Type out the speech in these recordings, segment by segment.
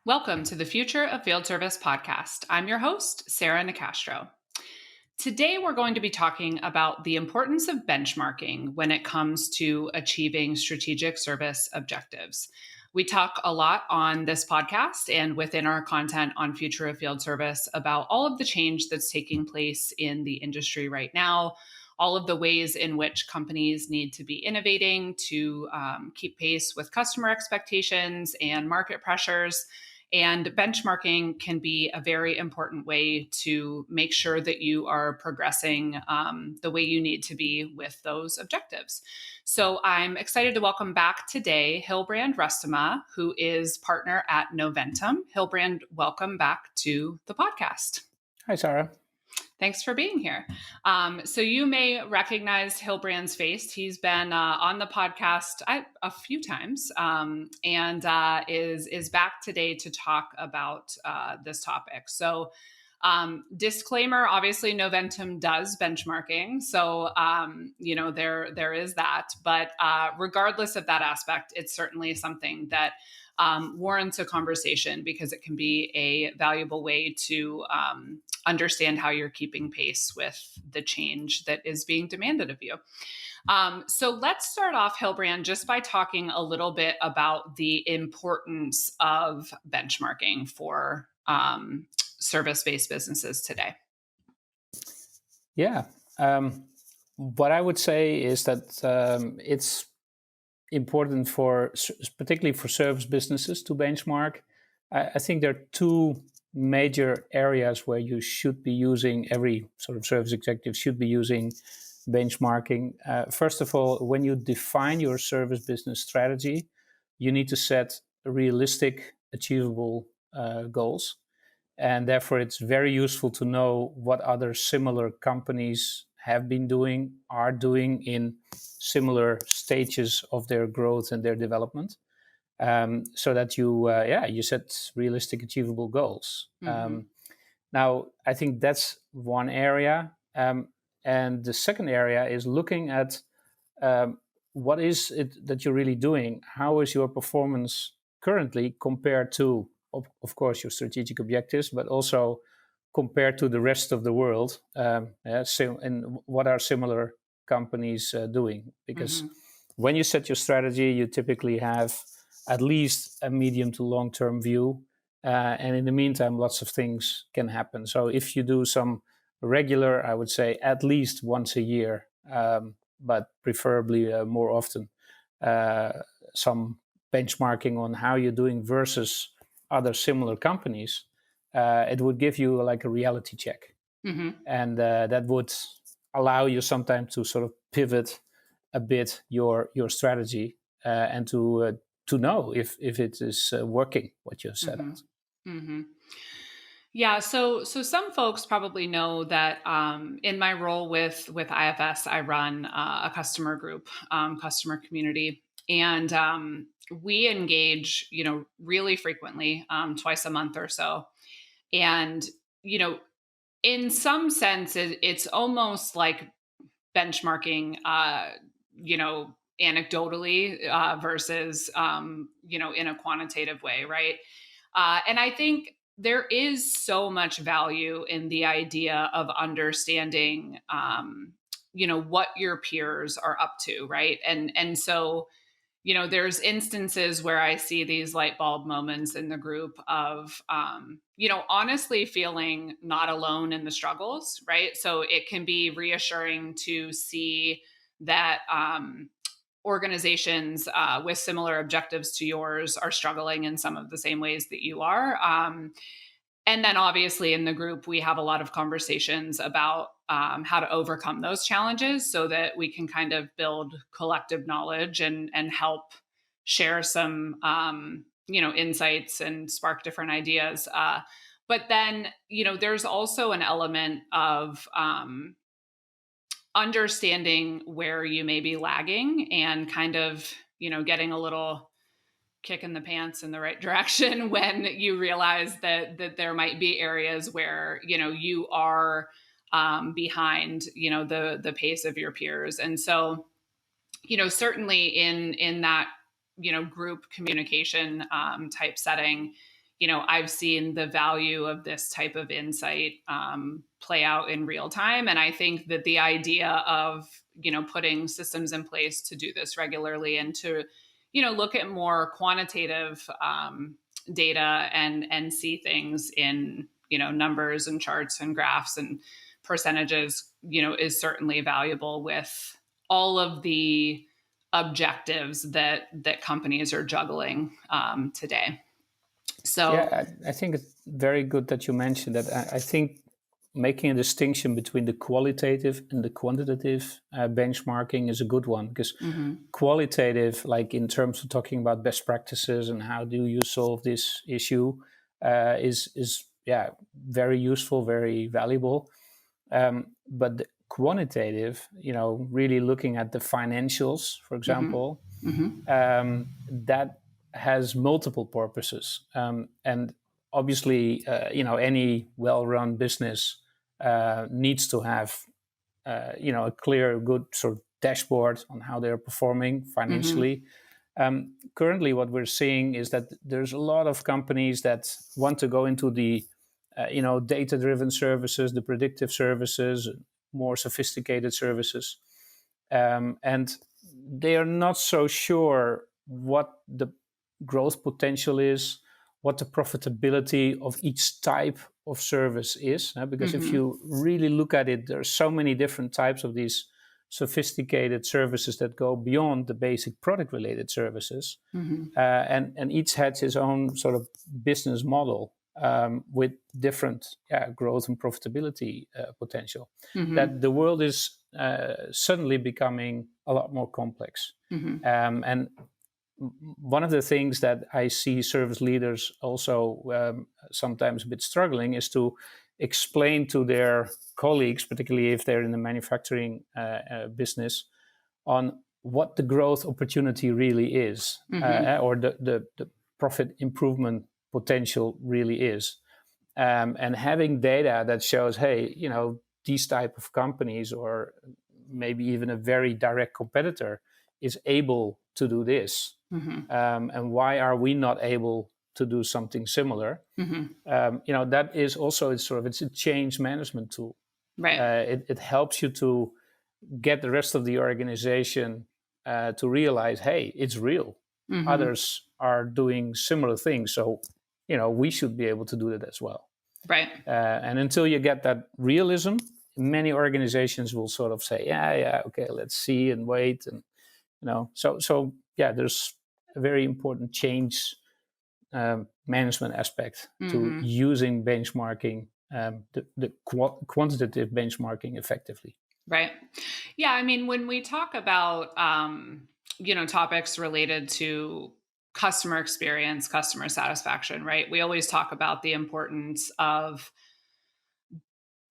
Welcome to the Future of Field Service podcast. I'm your host, Sarah Nicastro. Today, we're going to be talking about the importance of benchmarking when it comes to achieving strategic service objectives. We talk a lot on this podcast and within our content on Future of Field Service about all of the change that's taking place in the industry right now, all of the ways in which companies need to be innovating to keep pace with customer expectations and market pressures. And benchmarking can be a very important way to make sure that you are progressing the way you need to be with those objectives. So I'm excited to welcome back today Hilbrand Rustema, who is partner at Noventum. Hilbrand, welcome back to the podcast. Hi, Sarah. Thanks for being here. So you may recognize Hilbrand's face. He's been on the podcast a few times and is back today to talk about this topic. So disclaimer, obviously Noventum does benchmarking. So, there is that. But regardless of that aspect, it's certainly something that warrants a conversation because it can be a valuable way to understand how you're keeping pace with the change that is being demanded of you. So let's start off, Hilbrand, just by talking a little bit about the importance of benchmarking for service-based businesses today. Yeah. What I would say is that it's important particularly for service businesses to benchmark. I think there are two major areas where you should be using, every sort of service executive should be using benchmarking. First of all, when you define your service business strategy, you need to set realistic, achievable goals. And therefore, it's very useful to know what other similar companies have been doing, are doing in similar stages of their growth and their development, so that you set realistic, achievable goals. Mm-hmm. Now, I think that's one area. And the second area is looking at what is it that you're really doing? How is your performance currently compared to, of course, your strategic objectives, but also compared to the rest of the world? And what are similar companies doing? Because when you set your strategy, you typically have at least a medium to long-term view. And in the meantime, lots of things can happen. So if you do some regular, I would say at least once a year, but preferably more often, some benchmarking on how you're doing versus other similar companies, it would give you like a reality check. Mm-hmm. And that would allow you sometimes to sort of pivot a bit your strategy and to know if it is working what you've set out. Mm-hmm. Yeah, so some folks probably know that in my role with IFS, I run a customer group, customer community, and we engage, really frequently, twice a month or so. And in some sense, it's almost like benchmarking, anecdotally versus, in a quantitative way, right? And I think there is so much value in the idea of understanding, what your peers are up to, right? And so, there's instances where I see these light bulb moments in the group of, honestly feeling not alone in the struggles, right? So it can be reassuring to see that organizations with similar objectives to yours are struggling in some of the same ways that you are. And then obviously in the group, we have a lot of conversations about how to overcome those challenges so that we can kind of build collective knowledge and help share some, insights and spark different ideas. But then, there's also an element of understanding where you may be lagging and kind of, getting a little kick in the pants in the right direction when you realize that there might be areas where, you are behind, the pace of your peers. And so, certainly in that, group communication type setting, I've seen the value of this type of insight play out in real time. And I think that the idea of, putting systems in place to do this regularly and to, look at more quantitative data and see things in, numbers and charts and graphs and percentages, is certainly valuable with all of the objectives that companies are juggling today. So, Yeah, I think it's very good that you mentioned that. I think making a distinction between the qualitative and the quantitative benchmarking is a good one, because mhm, qualitative, like in terms of talking about best practices and how do you solve this issue, is yeah, very useful, very valuable. But the quantitative, really looking at the financials, for mhm, example, mhm, that has multiple purposes. And obviously, any well-run business needs to have, a clear, good sort of dashboard on how they're performing mhm, financially. Currently, what we're seeing is that there's a lot of companies that want to go into the, data-driven services, the predictive services, more sophisticated services, and they are not so sure what the growth potential is, what the profitability of each type of service is. Because if mhm, you really look at it, there are so many different types of these sophisticated services that go beyond the basic product related services. mhm, And each has its own sort of business model, with different, growth and profitability potential. mhm, That the world is suddenly becoming a lot more complex. mhm, And one of the things that I see service leaders also sometimes a bit struggling is to explain to their colleagues, particularly if they're in the manufacturing business, on what the growth opportunity really is, mhm, or the profit improvement potential really is. And having data that shows, hey, these type of companies, or maybe even a very direct competitor, is able to do this, mhm, and why are we not able to do something similar? mhm. That is also, it's a change management tool. Right. It helps you to get the rest of the organization to realize, hey, it's real. Mhm. Others are doing similar things, so we should be able to do that as well. Right. And until you get that realism, many organizations will sort of say, yeah, okay, let's see and wait, and so yeah, there's a very important change management aspect to Mhm. using benchmarking, the quantitative benchmarking effectively. Right. Yeah, I mean, when we talk about, topics related to customer experience, customer satisfaction, right? We always talk about the importance of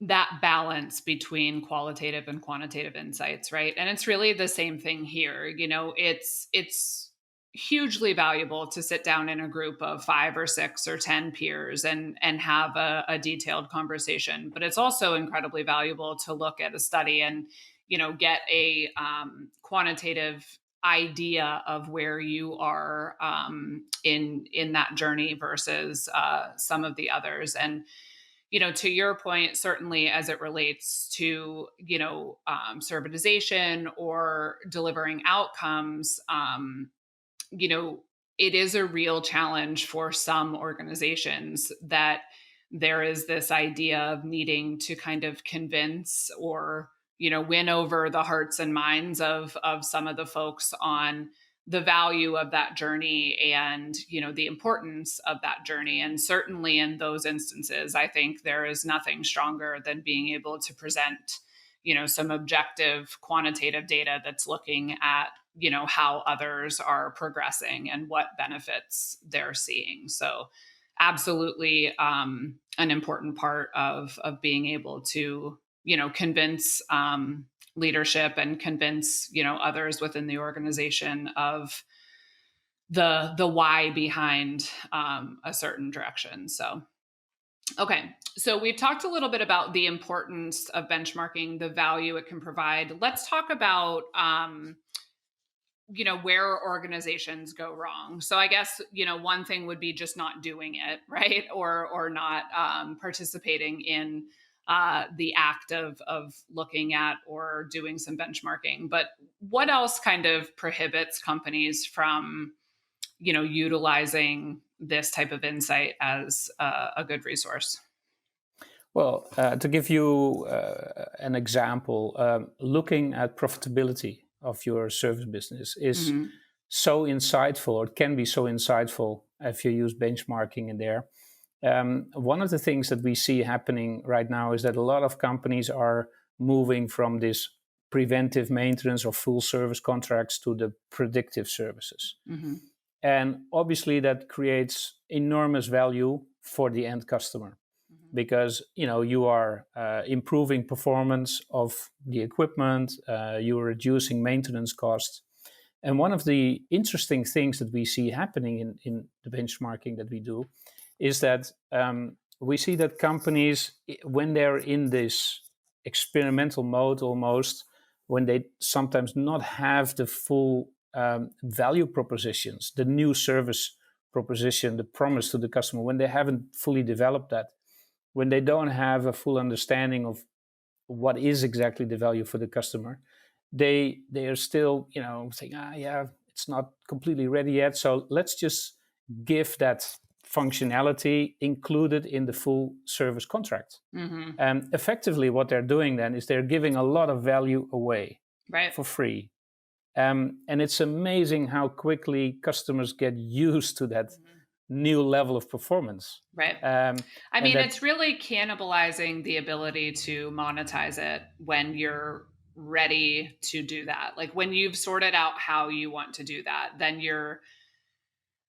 that balance between qualitative and quantitative insights, right? And it's really the same thing here. It's hugely valuable to sit down in a group of 5 or 6 or 10 peers and have a detailed conversation. But it's also incredibly valuable to look at a study and, get a quantitative idea of where you are in that journey versus some of the others. And to your point, certainly as it relates to, servitization or delivering outcomes, you know, it is a real challenge for some organizations that there is this idea of needing to kind of convince or, win over the hearts and minds of some of the folks on the value of that journey and, the importance of that journey. And certainly in those instances, I think there is nothing stronger than being able to present, some objective quantitative data that's looking at, how others are progressing and what benefits they're seeing. So absolutely an important part of being able to, convince leadership and convince, others within the organization of the why behind a certain direction. So okay. So we've talked a little bit about the importance of benchmarking, the value it can provide. Let's talk about where organizations go wrong. So I guess, one thing would be just not doing it, right? Or not participating in the act of looking at or doing some benchmarking. But what else kind of prohibits companies from, utilizing this type of insight as a good resource? Well, to give you an example, looking at profitability of your service business is Hmm. so insightful, or it can be so insightful if you use benchmarking in there. One of the things that we see happening right now is that a lot of companies are moving from this preventive maintenance or full service contracts to the predictive services. Hmm. And obviously, that creates enormous value for the end customer Hmm. because you are improving performance of the equipment, you are reducing maintenance costs. And one of the interesting things that we see happening in the benchmarking that we do is that we see that companies, when they're in this experimental mode almost, when they sometimes not have the full value propositions, the new service proposition, the promise to the customer, when they haven't fully developed that, when they don't have a full understanding of what is exactly the value for the customer, they are still saying, yeah, it's not completely ready yet, so let's just give that functionality included in the full service contract. Hmm. And effectively what they're doing then is they're giving a lot of value away Right. for free. And it's amazing how quickly customers get used to that Mhm. new level of performance. Right. um, I and mean, that it's really cannibalizing the ability to monetize it when you're ready to do that. Like when you've sorted out how you want to do that, then you're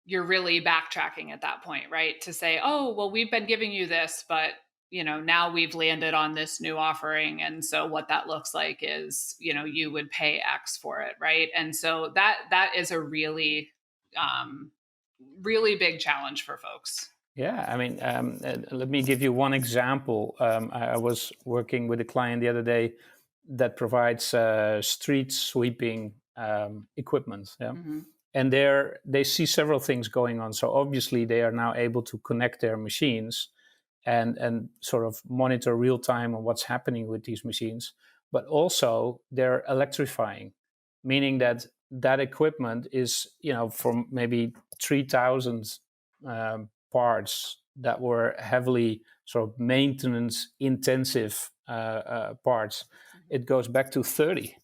really backtracking at that point, right? To say, "Oh, well, we've been giving you this, but now we've landed on this new offering, and so what that looks like is, you would pay X for it, right?" And so that is a um really big challenge for folks. Yeah, I mean, let me give you one example. I was working with a client the other day that provides street sweeping equipment. Yeah, Mhm. and they see several things going on. So obviously, they are now able to connect their machines and sort of monitor real time on what's happening with these machines. But also, they're electrifying, meaning that that equipment is, from maybe 3,000 parts that were heavily sort of maintenance intensive parts, Mhm. it goes back to 30.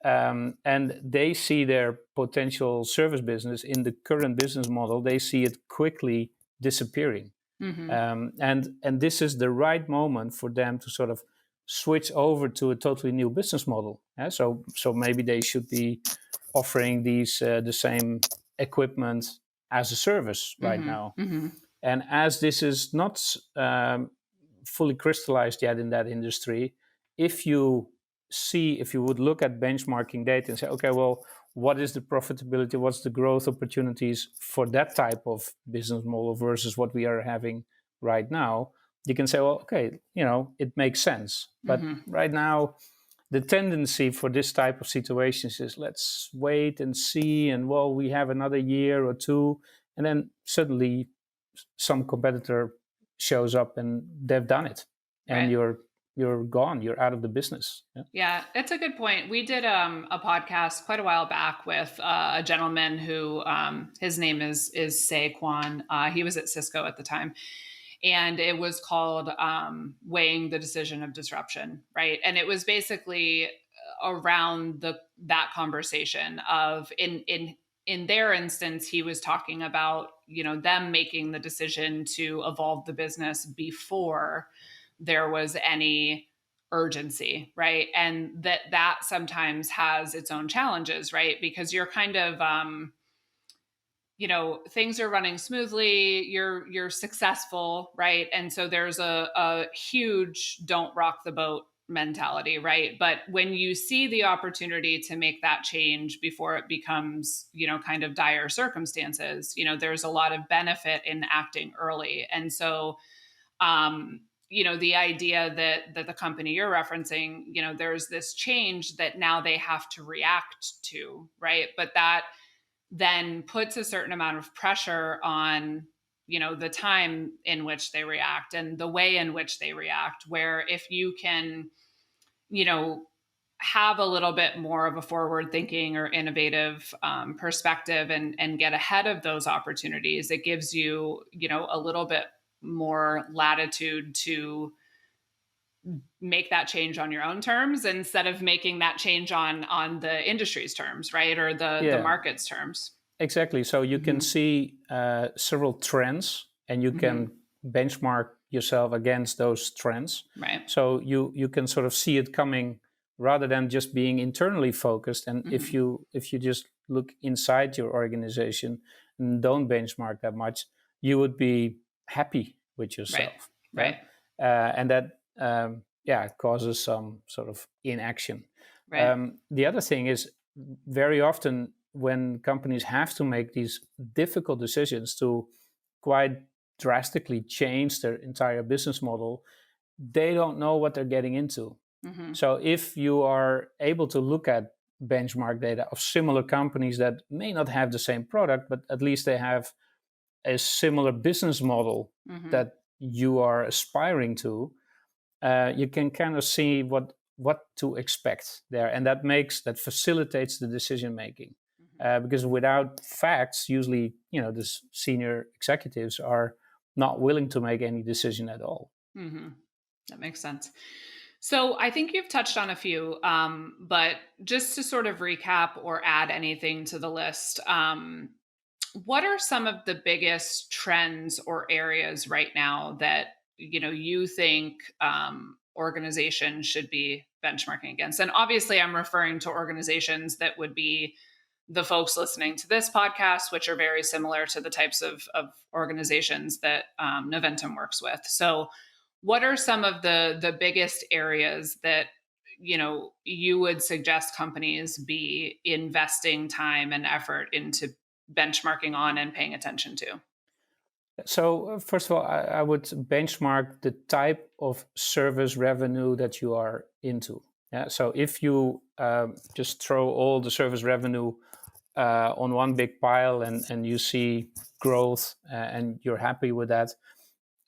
And they see their potential service business in the current business model, they see it quickly disappearing. Mhm. And this is the right moment for them to sort of switch over to a totally new business model. Yeah? So maybe they should be offering these the same equipment as a service right Mhm. now. Mhm. And as this is not fully crystallized yet in that industry, if you if you would look at benchmarking data and say, okay, well, what is the profitability? What's the growth opportunities for that type of business model versus what we are having right now? You can say, well, okay, it makes sense. But Mhm. right now, the tendency for this type of situations is let's wait and see, and well, we have another year or two, and then suddenly some competitor shows up and they've done it, and Right. you're gone, you're out of the business. Yeah. Yeah, it's a good point. We did a podcast quite a while back with a gentleman who his name is Saquon. He was at Cisco at the time, and it was called "Weighing the Decision of Disruption," right? And it was basically around the that conversation of in their instance, he was talking about them making the decision to evolve the business before there was any urgency, right? And that sometimes has its own challenges, right? Because you're kind of things are running smoothly, you're successful, right? And so there's a huge don't rock the boat mentality, right? But when you see the opportunity to make that change before it becomes kind of dire circumstances, there's a lot of benefit in acting early. And so the idea that the company you're referencing, there's this change that now they have to react to, right? But that then puts a certain amount of pressure on the time in which they react and the way in which they react, where if you can you know have a little bit more of a forward thinking or innovative perspective and get ahead of those opportunities, it gives you a little bit more latitude to make that change on your own terms instead of making that change on the industry's terms, right? Or the Yeah, market's terms. exactly. So you can Hmm. see several trends, and you can Hmm. benchmark yourself against those trends. Right. So you can sort of see it coming rather than just being internally focused. And Hmm. if you just look inside your organization and don't benchmark that much, you would be happy with Right. yourself. Yeah, Right. and that yeah, it causes some sort of inaction. Right. The other thing is, very often when companies have to make these difficult decisions to quite drastically change their entire business model, they don't know what they're getting into. Hmm. So if you are able to look at benchmark data of similar companies that may not have the same product, but at least they have a similar business model Hmm. that you are aspiring to, you can kind of see what to expect there, and that facilitates the decision making. Because without facts, usually the senior executives are not willing to make any decision at all. Hmm. That makes sense. So I think you've touched on a few, but just to sort of recap or add anything to the list, what are some of the biggest trends or areas right now that you think organizations should be benchmarking against? And obviously, I'm referring to organizations that would be the folks listening to this podcast, which are very similar to the types of organizations that Noventum works with. So, what are some of the biggest areas that you would suggest companies be investing time and effort into benchmarking on and paying attention to? So first of all, I would benchmark the type of service revenue that you are into. Yeah. So if you just throw all the service revenue on one big pile, and you see growth, and you're happy with that,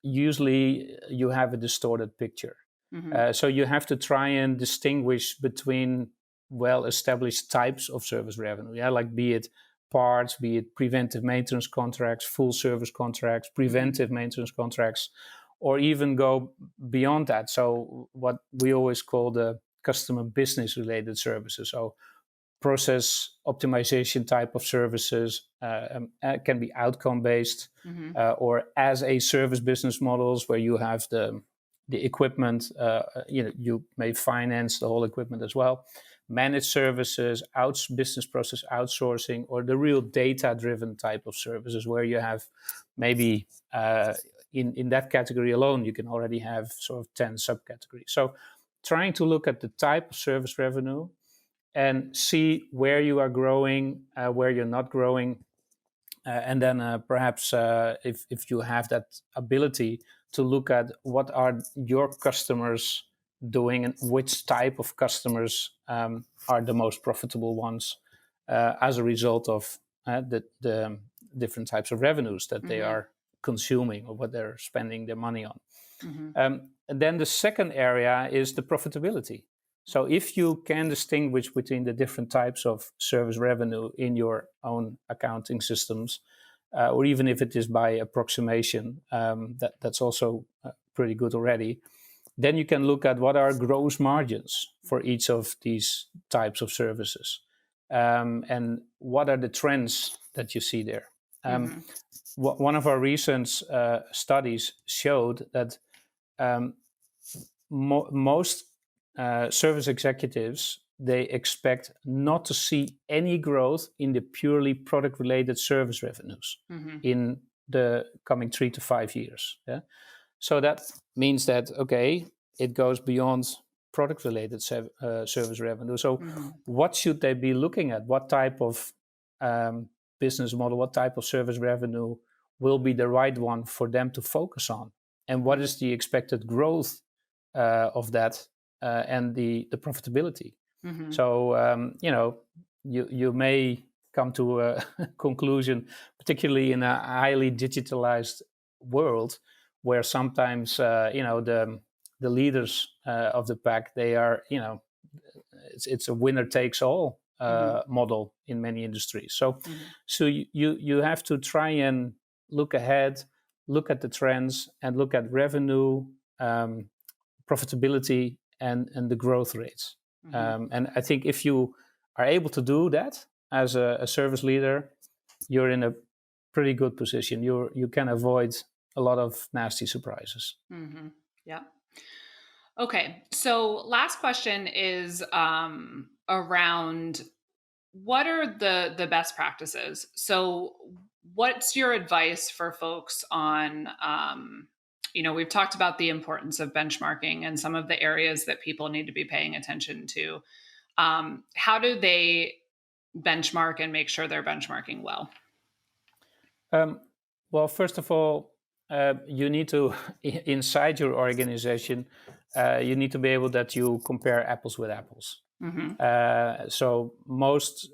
usually you have a distorted picture. Hmm. So you have to try and distinguish between well-established types of service revenue. Yeah, like be it parts, be it preventive maintenance contracts, full service contracts, Hmm. preventive maintenance contracts, or even go beyond that. So what we always call the customer business related services. So process optimization type of services, can be outcome based, Hmm. or as a service business models where you have the equipment. You may finance the whole equipment as well. Managed services, business process outsourcing, or the real data driven type of services where you have maybe in that category alone you can already have sort of 10 subcategories. So trying to look at the type of service revenue and see where you are growing, where you're not growing, and then perhaps if you have that ability to look at what are your customers doing and which type of customers are the most profitable ones as a result of the different types of revenues that they Hmm. are consuming or what they're spending their money on. Hmm. And then the second area is the profitability. So if you can distinguish between the different types of service revenue in your own accounting systems, or even if it is by approximation, that's also pretty good already. Then you can look at what are gross margins for each of these types of services, and what are the trends that you see there. Um, Hmm. One of our recent studies showed that um, most service executives, they expect not to see any growth in the purely product related service revenues Hmm. in the coming 3 to 5 years. Yeah? So that means that, okay, it goes beyond product related service revenue. So Hmm. what should they be looking at? What type of um, business model, what type of service revenue will be the right one for them to focus on? and what is the expected growth of that, and the profitability. Mm-hmm. So you may come to a conclusion, particularly in a highly digitalized world, where sometimes the leaders of the pack, they are it's a winner takes all model in many industries. So you have to try and look ahead, look at the trends, and look at revenue, profitability, and the growth rates. And I think if you are able to do that as a service leader, you're in a pretty good position. You can avoid a lot of nasty surprises. Mm-hmm. Yeah. Okay. So last question is around what are the best practices? So what's your advice for folks on we've talked about the importance of benchmarking and some of the areas that people need to be paying attention to. How do they benchmark and make sure they're benchmarking well? Well, first of all, you need to, inside your organization, you need to be able that you compare apples with apples. Mm-hmm. So most,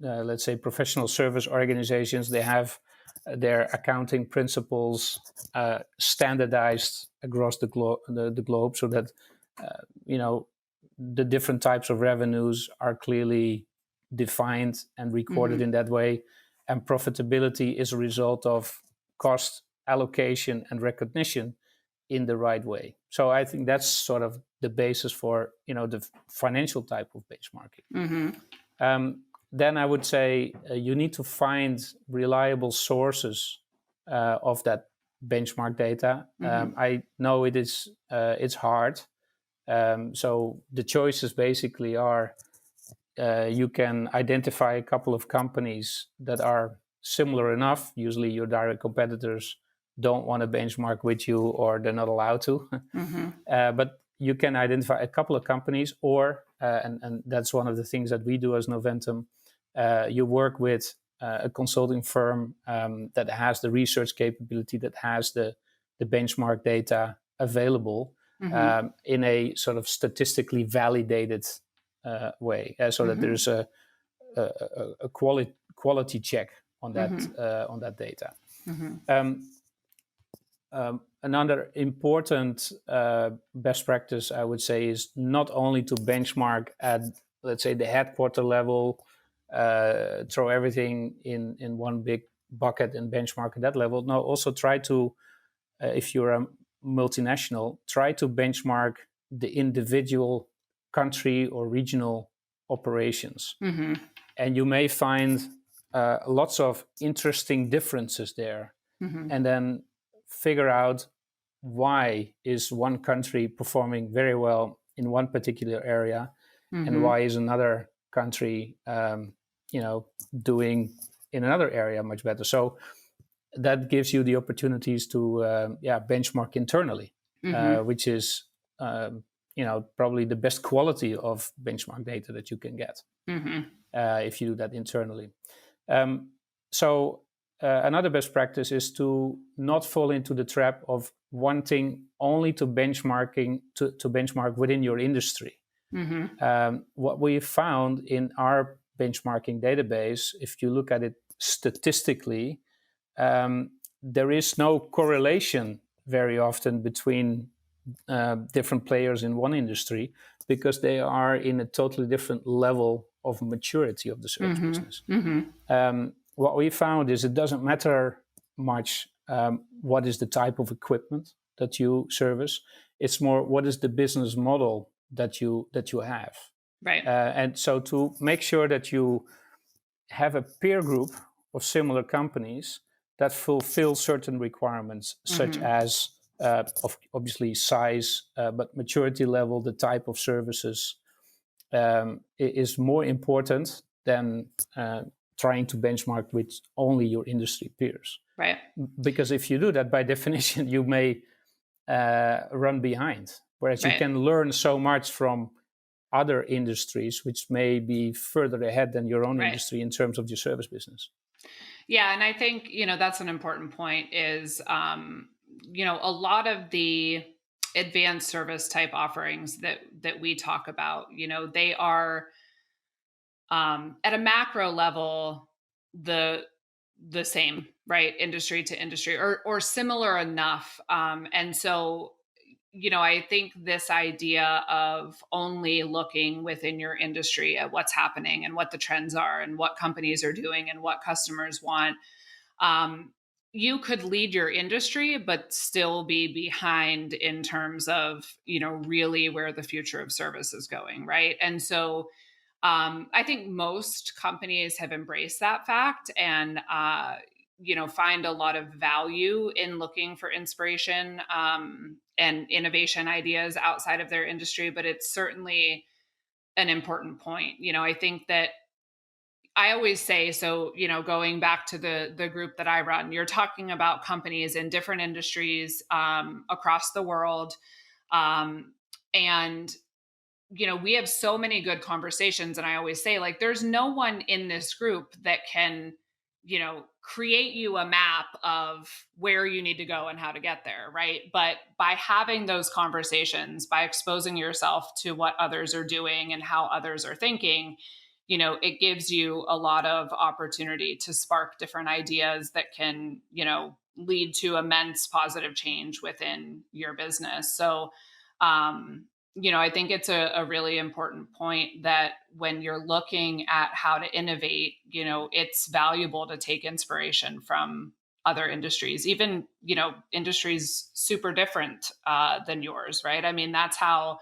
let's say professional service organizations, they have their accounting principles standardized across the globe, so that the different types of revenues are clearly defined and recorded in that way, and profitability is a result of cost allocation and recognition in the right way. So I think that's sort of the basis for the financial type of benchmarking. Mm-hmm. Then I would say you need to find reliable sources of that benchmark data. I know it's hard. So the choices basically are you can identify a couple of companies that are similar enough. Usually your direct competitors don't want to benchmark with you, or they're not allowed to. But you can identify a couple of companies, or and that's one of the things that we do as Noventum. You work with a consulting firm that has the research capability, that has the benchmark data available in a sort of statistically validated way, so that there's a quality check on that data. Another important best practice, I would say, is not only to benchmark at, let's say, the headquarter level, throw everything in one big bucket and benchmark at that level. No, also try to, if you're a multinational, try to benchmark the individual country or regional operations. And you may find lots of interesting differences there. And then figure out why is one country performing very well in one particular area, and why is another country doing in another area much better. So that gives you the opportunities to benchmark internally, which is probably the best quality of benchmark data that you can get if you do that internally. So another best practice is to not fall into the trap of wanting only to benchmark within your industry. What we found in our benchmarking database, if you look at it statistically, there is no correlation very often between different players in one industry, because they are in a totally different level of maturity of the service business. What we found is it doesn't matter much what is the type of equipment that you service. It's more what is the business model that you have. Right. And so to make sure that you have a peer group of similar companies that fulfill certain requirements, such as obviously size, but maturity level, the type of services, is more important than trying to benchmark with only your industry peers. Right. Because if you do that, by definition, you may run behind. Whereas you can learn so much from other industries, which may be further ahead than your own industry in terms of your service business. Yeah, and I think that's an important point. Is a lot of the advanced service type offerings that we talk about, they are at a macro level the same, right? Industry to industry, or similar enough. And so, I think this idea of only looking within your industry at what's happening and what the trends are and what companies are doing and what customers want, um, you could lead your industry, but still be behind in terms of, really where the future of service is going, right? And so, I think most companies have embraced that fact and, find a lot of value in looking for inspiration and innovation ideas outside of their industry. But it's certainly an important point. I think that I always say, so, going back to the group that I run, you're talking about companies in different industries across the world. Um, and we have so many good conversations. And I always say, like, there's no one in this group that can, create you a map of where you need to go and how to get there. Right. But by having those conversations, by exposing yourself to what others are doing and how others are thinking, it gives you a lot of opportunity to spark different ideas that can, lead to immense positive change within your business. So, I think it's a really important point that when you're looking at how to innovate, it's valuable to take inspiration from other industries, even, industries super different than yours, right? I mean, that's how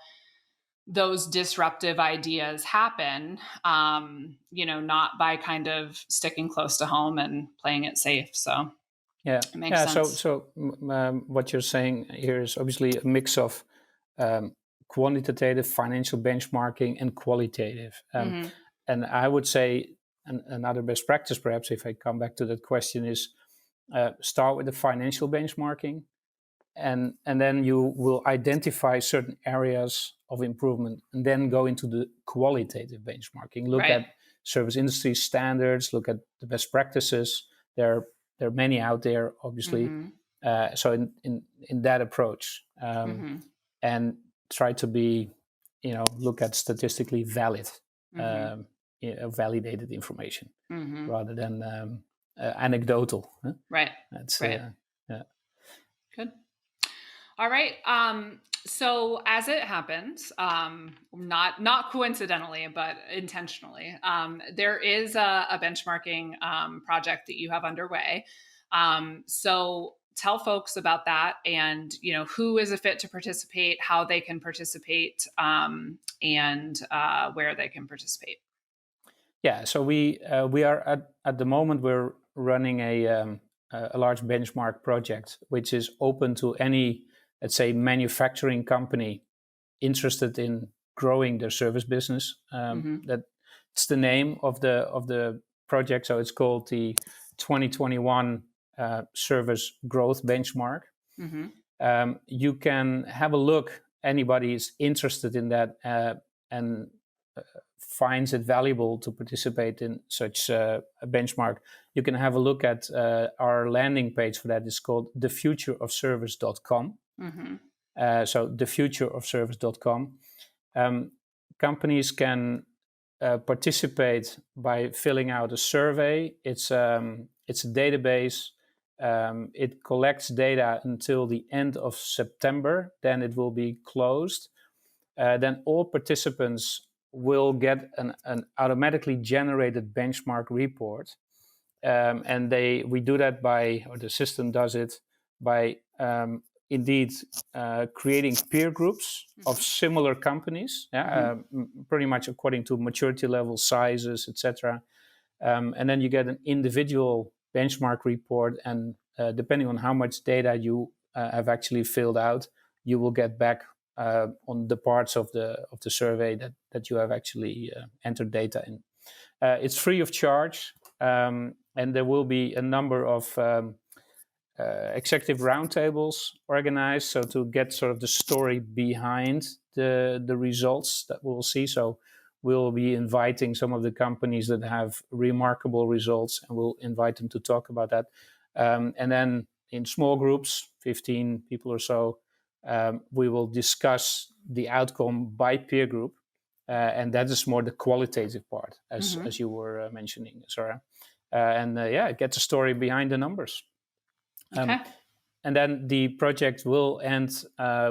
those disruptive ideas happen, not by kind of sticking close to home and playing it safe. So Yeah, it makes yeah. So, sense. so what you're saying here is obviously a mix of quantitative financial benchmarking and qualitative. Hmm. And I would say another best practice, perhaps, if I come back to that question, is start with the financial benchmarking, and then you will identify certain areas of improvement, and then go into the qualitative benchmarking. Look Right. at service industry standards, look at the best practices. There are many out there, obviously. Hmm. So in that approach, Hmm. and try to be, look at statistically valid, Hmm. um, validated information Hmm. rather than anecdotal. Huh? Right. That's Right. yeah. Good. All right. So as it happens, not coincidentally, but intentionally, there is a benchmarking project that you have underway. So tell folks about that, and who is a fit to participate, how they can participate, and where they can participate. Yeah, so we are at the moment we're running a large benchmark project, which is open to any, let's say, manufacturing company interested in growing their service business. Hmm. That's the name of the project. So it's called the 2021 Service Growth Benchmark. Hmm. You can have a look. Anybody is interested in that and finds it valuable to participate in such a benchmark, you can have a look at our landing page for that. It's called thefutureofservice.com. Hmm. So thefutureofservice.com. Companies can participate by filling out a survey. It's a database. It collects data until the end of September. Then it will be closed. Then all participants will get an automatically generated benchmark report. And we do that by, or the system does it by indeed creating peer groups of Hmm. similar companies, Hmm. yeah, pretty much according to maturity level, sizes, etc. And then you get an individual benchmark report, and depending on how much data you have actually filled out, you will get back on the parts of the survey that you have actually entered data in. It's free of charge, and there will be a number of executive roundtables organized, so to get sort of the story behind the results that we'll see. So we'll be inviting some of the companies that have remarkable results, and we'll invite them to talk about that. And then in small groups, 15 people or so, we will discuss the outcome by peer group. And that is more the qualitative part, as you were mentioning, Sarah. It gets a story behind the numbers. Okay. And then the project will end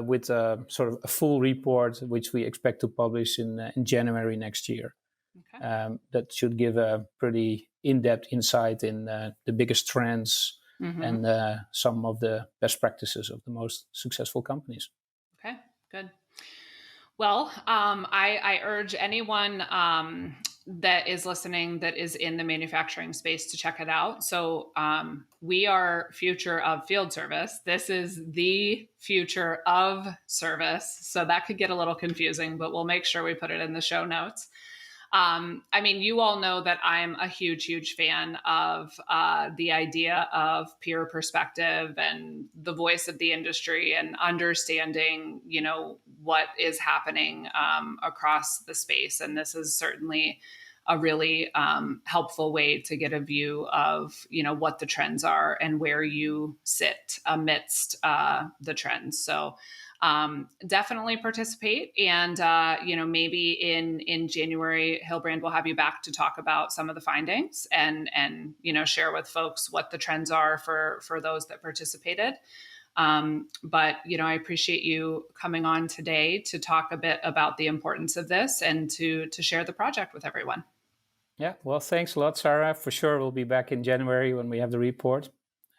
with a sort of a full report, which we expect to publish in January next year. Okay. That should give a pretty in-depth insight in the biggest trends and some of the best practices of the most successful companies. Okay, good. Well, I urge anyone that is listening that is in the manufacturing space to check it out. So we are future of field service. This is the future of service. So that could get a little confusing, but we'll make sure we put it in the show notes. I mean, you all know that I'm a huge, huge fan of the idea of peer perspective and the voice of the industry and understanding, you know, what is happening across the space. And this is certainly a really helpful way to get a view of, you know, what the trends are and where you sit amidst the trends. So definitely participate. And, you know, maybe in January, Hilbrand will have you back to talk about some of the findings and, you know, share with folks what the trends are for those that participated. But, you know, I appreciate you coming on today to talk a bit about the importance of this and to share the project with everyone. Yeah, well, thanks a lot, Sarah. For sure, we'll be back in January when we have the report.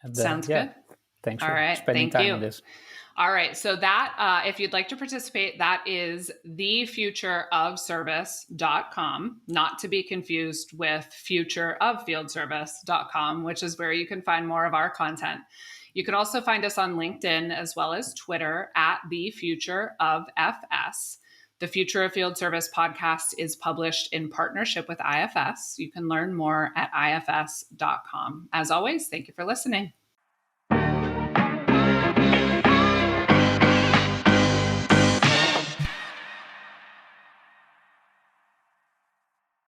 And, Sounds good. Thanks All for right. spending time on this. All right. So that, if you'd like to participate, that is thefutureofservice.com, not to be confused with futureoffieldservice.com, which is where you can find more of our content. You can also find us on LinkedIn as well as Twitter at thefutureofs. The Future of Field Service podcast is published in partnership with IFS. You can learn more at ifs.com. As always, thank you for listening.